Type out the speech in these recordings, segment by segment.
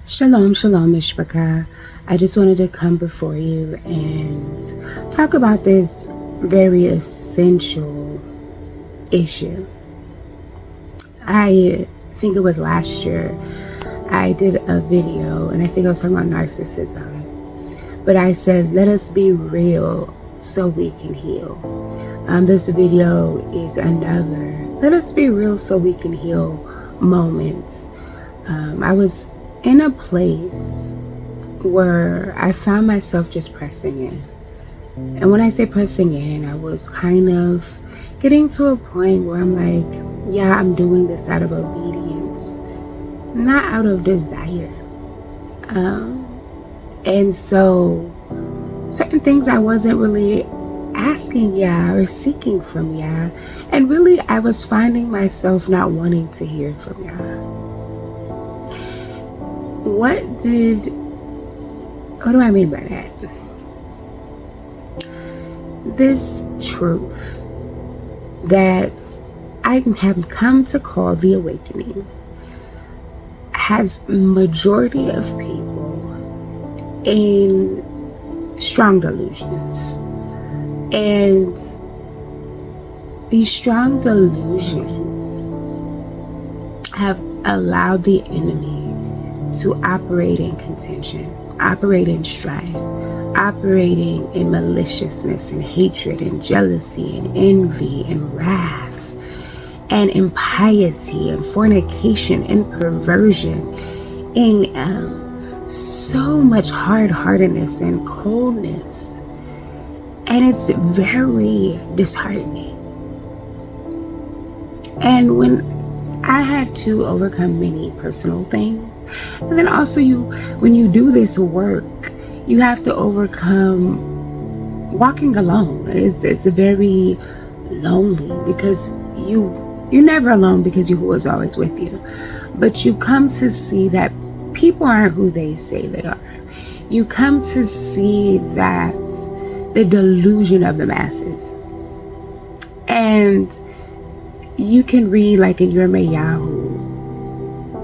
Shalom, shalom, Mishpachah. I just wanted to come before you and talk about this very essential issue. I think it was last year, I did a video, and I think I was talking about narcissism. But I said, let us be real so we can heal. This video is another, let us be real so we can heal moments. I was in a place where I found myself just pressing in. And when I say pressing in, I was kind of getting to a point where I'm like, yeah, I'm doing this out of obedience, not out of desire. And so certain things I wasn't really asking Yah or seeking from Yah. And really, I was finding myself not wanting to hear from Yah. What do I mean by that? This truth that I have come to call the awakening has majority of people in strong delusions. And these strong delusions have allowed the enemy to operate in contention, operate in strife, operating in maliciousness and hatred and jealousy and envy and wrath and impiety and fornication and perversion, in so much hard-heartedness and coldness. And it's very disheartening. And when I had to overcome many personal things, and then also when you do this work, you have to overcome walking alone. It's very lonely because you're never alone because Yahuwah is always with you. But you come to see that people aren't who they say they are. You come to see that the delusion of the masses. And you can read, like in Yirmiyahu,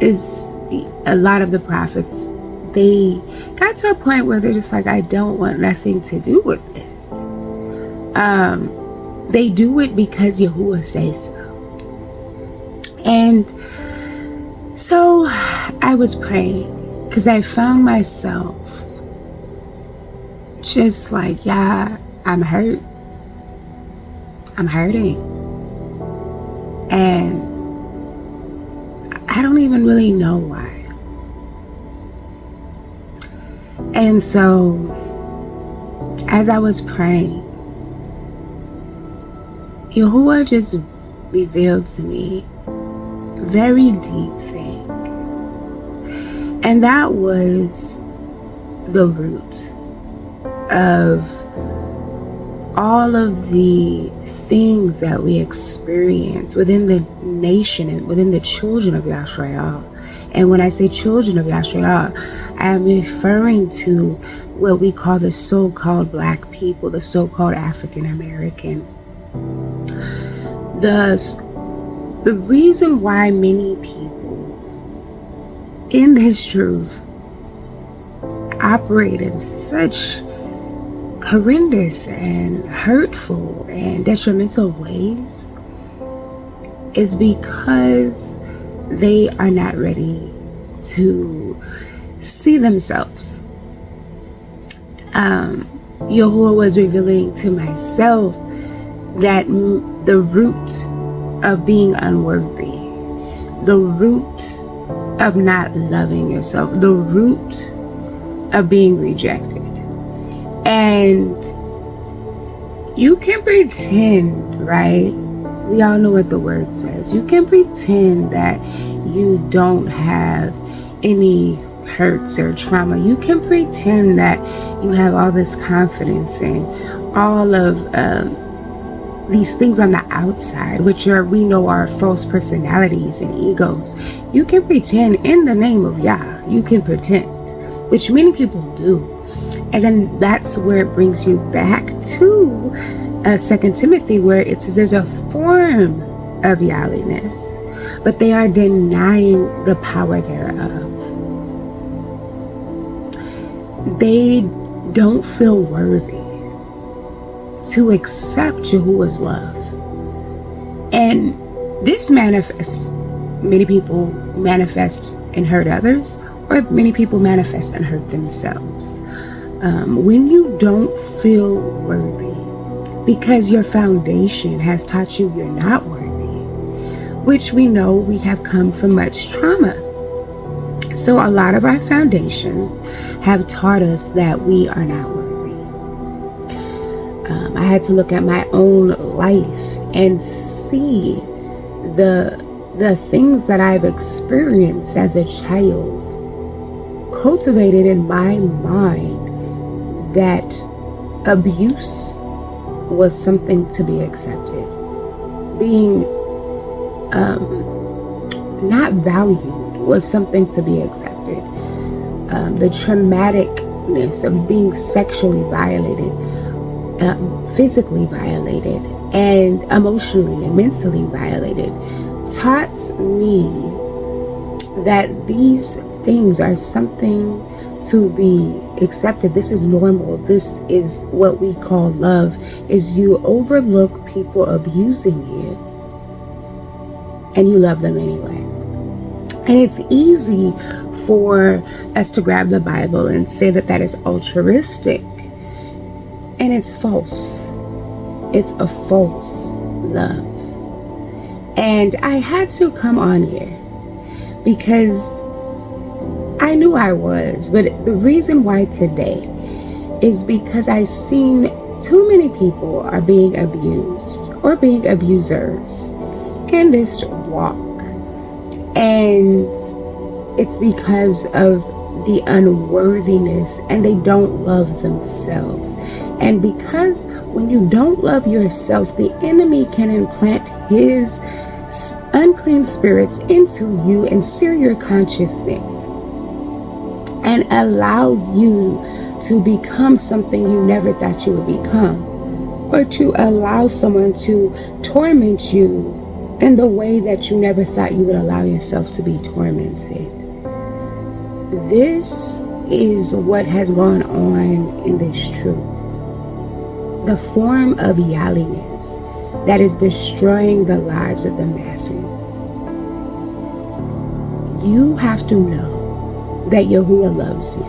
is a lot of the prophets, they got to a point where they're just like, I don't want nothing to do with this. They do it because Yahuwah says so. And so I was praying because I found myself just like, yeah, I'm hurt. I'm hurting. And I don't even really know why. And so, as I was praying, Yahuwah just revealed to me a very deep thing. And that was the root of all of the things that we experience within the nation and within the children of Yahshua. And when I say children of Yahshua, I am referring to what we call the so-called Black people, the so-called African American. The reason why many people in this truth operate in such horrendous and hurtful and detrimental ways is because they are not ready to see themselves. Yahuwah was revealing to myself that the root of being unworthy, the root of not loving yourself, the root of being rejected. And you can pretend, right? We all know what the word says. You can pretend that you don't have any hurts or trauma. You can pretend that you have all this confidence and all of these things on the outside, which we know are false personalities and egos. You can pretend in the name of Yah. You can pretend, which many people do. And then that's where it brings you back to 2 Timothy, where it says there's a form of yahliness, but they are denying the power thereof. they don't feel worthy to accept Yahuwah's love. And this manifests, many people manifest and hurt others, or many people manifest and hurt themselves. When you don't feel worthy because your foundation has taught you you're not worthy, which we know we have come from much trauma. So a lot of our foundations have taught us that we are not worthy. I had to look at my own life and see the things that I've experienced as a child, cultivated in my mind that abuse was something to be accepted. Being not valued was something to be accepted. The traumaticness of being sexually violated, physically violated, and emotionally and mentally violated taught me that these things are something to be accepted. This is normal. This is what we call love, is you overlook people abusing you and you love them anyway. And it's easy for us to grab the Bible and say that that is altruistic, and it's false. It's a false love. And I had to come on here because I knew I was, but the reason why today is because I've seen too many people are being abused or being abusers in this walk. And it's because of the unworthiness, and they don't love themselves. And because when you don't love yourself, the enemy can implant his unclean spirits into you and sear your consciousness and allow you to become something you never thought you would become, or to allow someone to torment you in the way that you never thought you would allow yourself to be tormented. This is what has gone on in this truth. The form of yahliness that is destroying the lives of the masses. You have to know that Yahuwah loves you.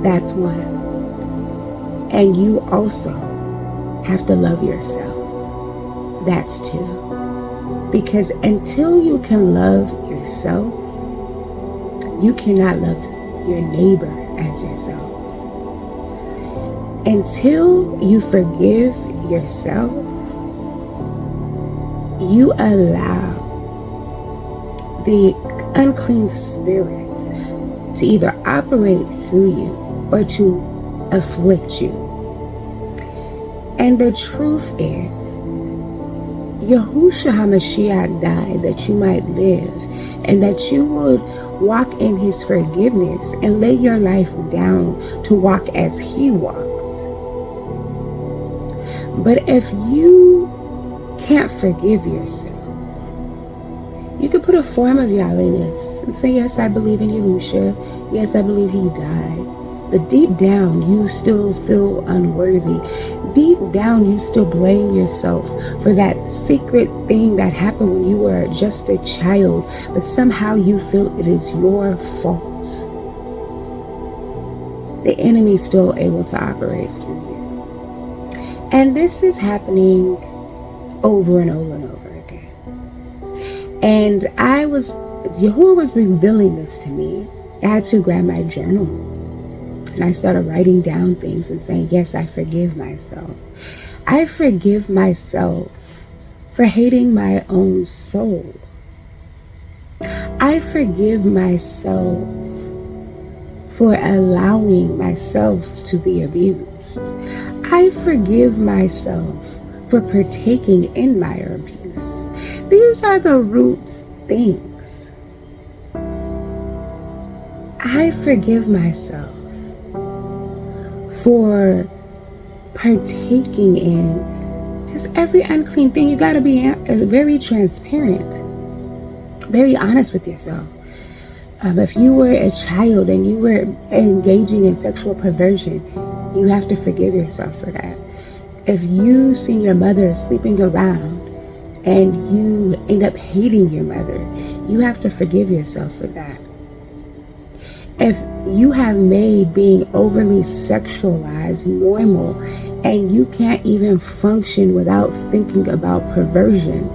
That's one. And you also have to love yourself. That's two. Because until you can love yourself, you cannot love your neighbor as yourself. Until you forgive yourself, you allow the unclean spirits to either operate through you or to afflict you. And the truth is, Yahusha HaMashyah died that you might live, and that you would walk in his forgiveness and lay your life down to walk as he walked. But if you can't forgive yourself, you could put a form of yahliness and say, yes, I believe in Yahusha. Yes, I believe he died. But deep down, you still feel unworthy. Deep down, you still blame yourself for that secret thing that happened when you were just a child, but somehow you feel it is your fault. The enemy is still able to operate through you. And this is happening over and over and over again. And Yahuwah was revealing this to me. I had to grab my journal. And I started writing down things and saying, yes, I forgive myself. I forgive myself for hating my own soul. I forgive myself for allowing myself to be abused. I forgive myself for partaking in my abuse. These are the root things. I forgive myself for partaking in just every unclean thing. You got to be very transparent, very honest with yourself. If you were a child and you were engaging in sexual perversion, you have to forgive yourself for that. If you seen your mother sleeping around and you end up hating your mother, you have to forgive yourself for that. If you have made being overly sexualized normal and you can't even function without thinking about perversion,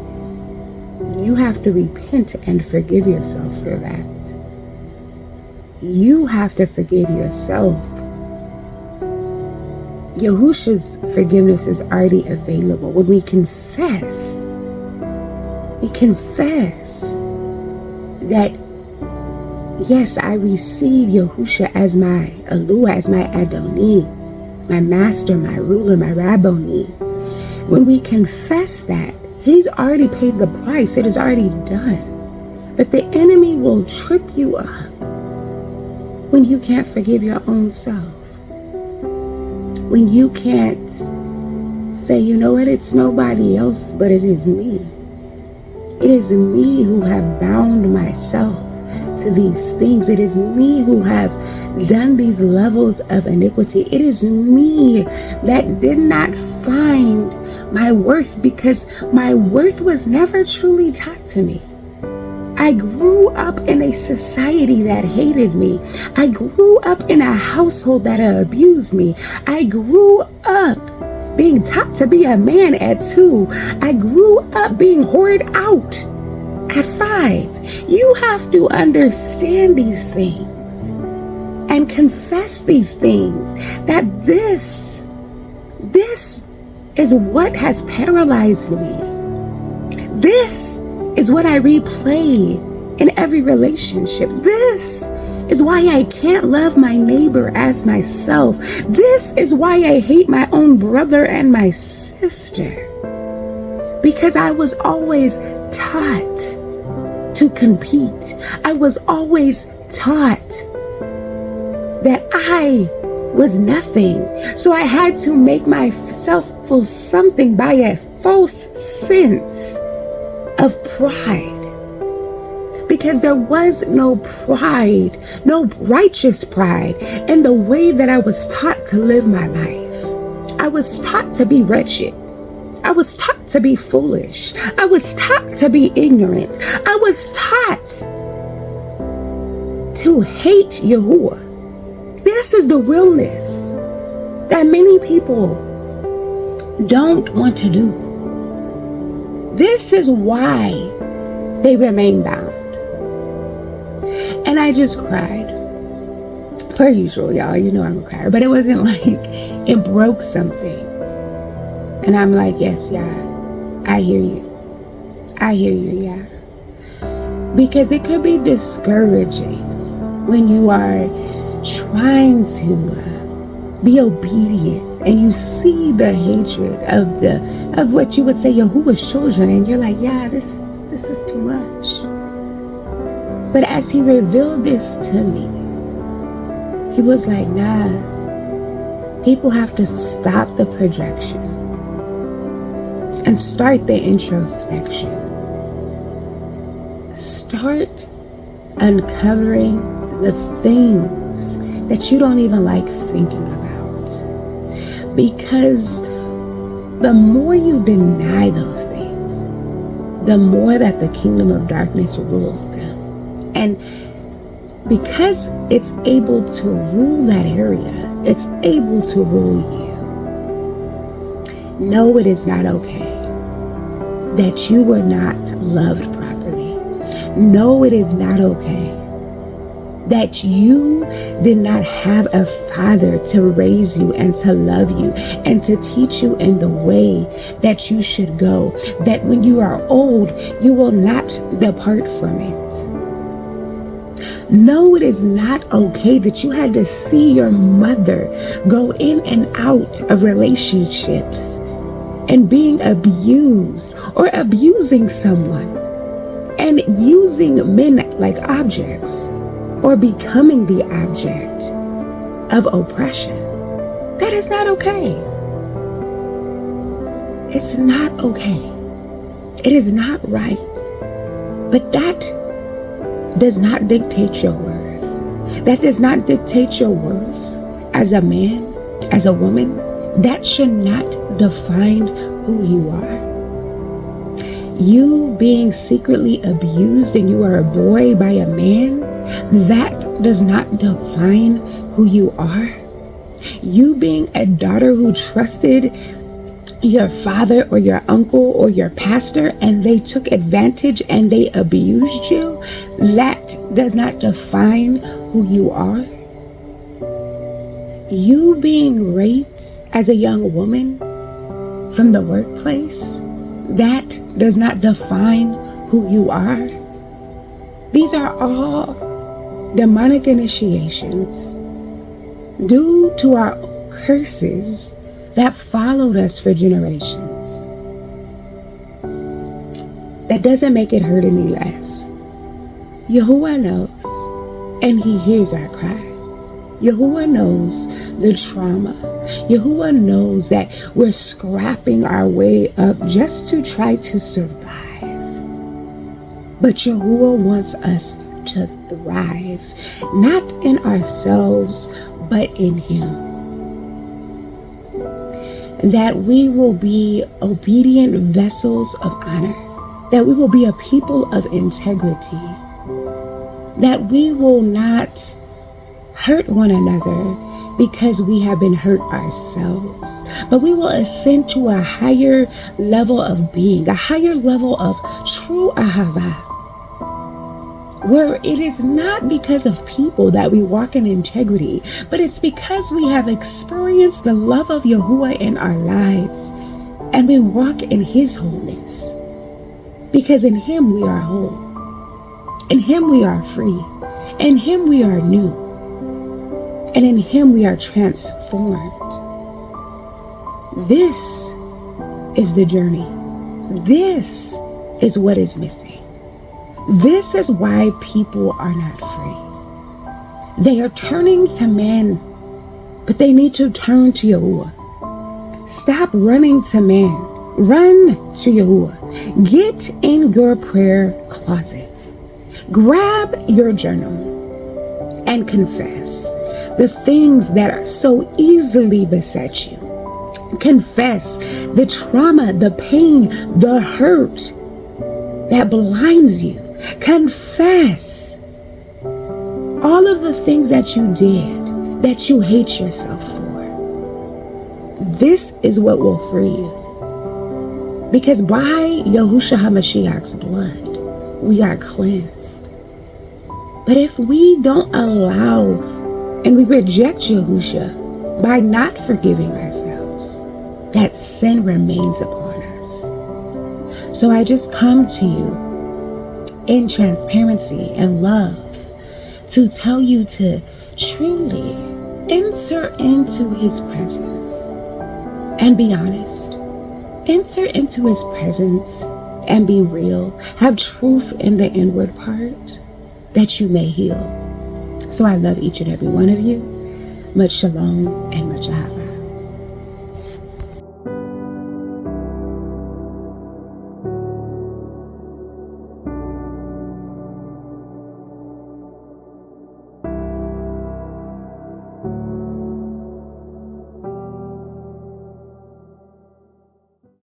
you have to repent and forgive yourself for that. You have to forgive yourself. Yahusha's forgiveness is already available. When we confess that, yes, I receive Yahusha as my Eluah, as my Adoni, my master, my ruler, my Rabboni. When we confess that, he's already paid the price. It is already done. But the enemy will trip you up when you can't forgive your own self. When you can't say, you know what, it's nobody else, but it is me. It is me who have bound myself to these things. It is me who have done these levels of iniquity. It is me that did not find my worth because my worth was never truly taught to me. I grew up in a society that hated me. I grew up in a household that abused me. I grew up being taught to be a man at 2. I grew up being whored out at 5. You have to understand these things and confess these things, that this is what has paralyzed me. This is what I replay in every relationship. This is why I can't love my neighbor as myself. This is why I hate my own brother and my sister. Because I was always taught to compete. I was always taught that I was nothing. So I had to make myself feel something by a false sense of pride, because there was no pride, no righteous pride in the way that I was taught to live my life. I was taught to be wretched. I was taught to be foolish. I was taught to be ignorant. I was taught to hate Yahuwah. This is the realness that many people don't want to do. This is why they remain bound. And I just cried. Per usual, y'all. You know I'm a crier. But it wasn't like it broke something. And I'm like, yes, Yah. I hear you. I hear you, Yah. Because it could be discouraging when you are trying to be obedient and you see the hatred of what you would say Yahuwah's children, and you're like, yeah, this is too much. But as he revealed this to me, he was like, nah, people have to stop the projection and start the introspection. Start uncovering the things that you don't even like thinking about. Because the more you deny those things, the more that the kingdom of darkness rules them. And because it's able to rule that area, it's able to rule you. No, it is not okay that you were not loved properly. No, it is not okay that you did not have a father to raise you and to love you and to teach you in the way that you should go, that when you are old, you will not depart from it. No, it is not okay that you had to see your mother go in and out of relationships and being abused or abusing someone and using men like objects, or becoming the object of oppression. That is not okay. It's not okay. It is not right. But that does not dictate your worth. That does not dictate your worth as a man, as a woman. That should not define who you are. You being secretly abused and you are a boy by a man, that does not define who you are. You being a daughter who trusted your father or your uncle or your pastor and they took advantage and they abused you, that does not define who you are. You being raped as a young woman from the workplace, that does not define who you are. These are all demonic initiations due to our curses that followed us for generations. That doesn't make it hurt any less. Yahuwah knows, and he hears our cry. Yahuwah knows the trauma. Yahuwah knows that we're scrapping our way up just to try to survive. But Yahuwah wants us to thrive, not in ourselves, but in him. That we will be obedient vessels of honor, that we will be a people of integrity, that we will not hurt one another because we have been hurt ourselves, but we will ascend to a higher level of being, a higher level of true Ahabah, where it is not because of people that we walk in integrity, but it's because we have experienced the love of Yahuwah in our lives and we walk in his wholeness. Because in him we are whole. In him we are free. In him we are new. And in him we are transformed. This is the journey. This is what is missing. This is why people are not free. They are turning to man, but they need to turn to Yahuwah. Stop running to man. Run to Yahuwah. Get in your prayer closet. Grab your journal and confess the things that are so easily beset you. Confess the trauma, the pain, the hurt that blinds you. Confess all of the things that you did that you hate yourself for. This is what will free you. Because by Yahusha HaMashyah's blood, we are cleansed. But if we don't allow and we reject Yahusha by not forgiving ourselves, that sin remains upon us. So I just come to you in transparency and love to tell you to truly enter into his presence and be honest. Enter into his presence and be real. Have truth in the inward part that you may heal. So I love each and every one of you. Much shalom and much ahabah.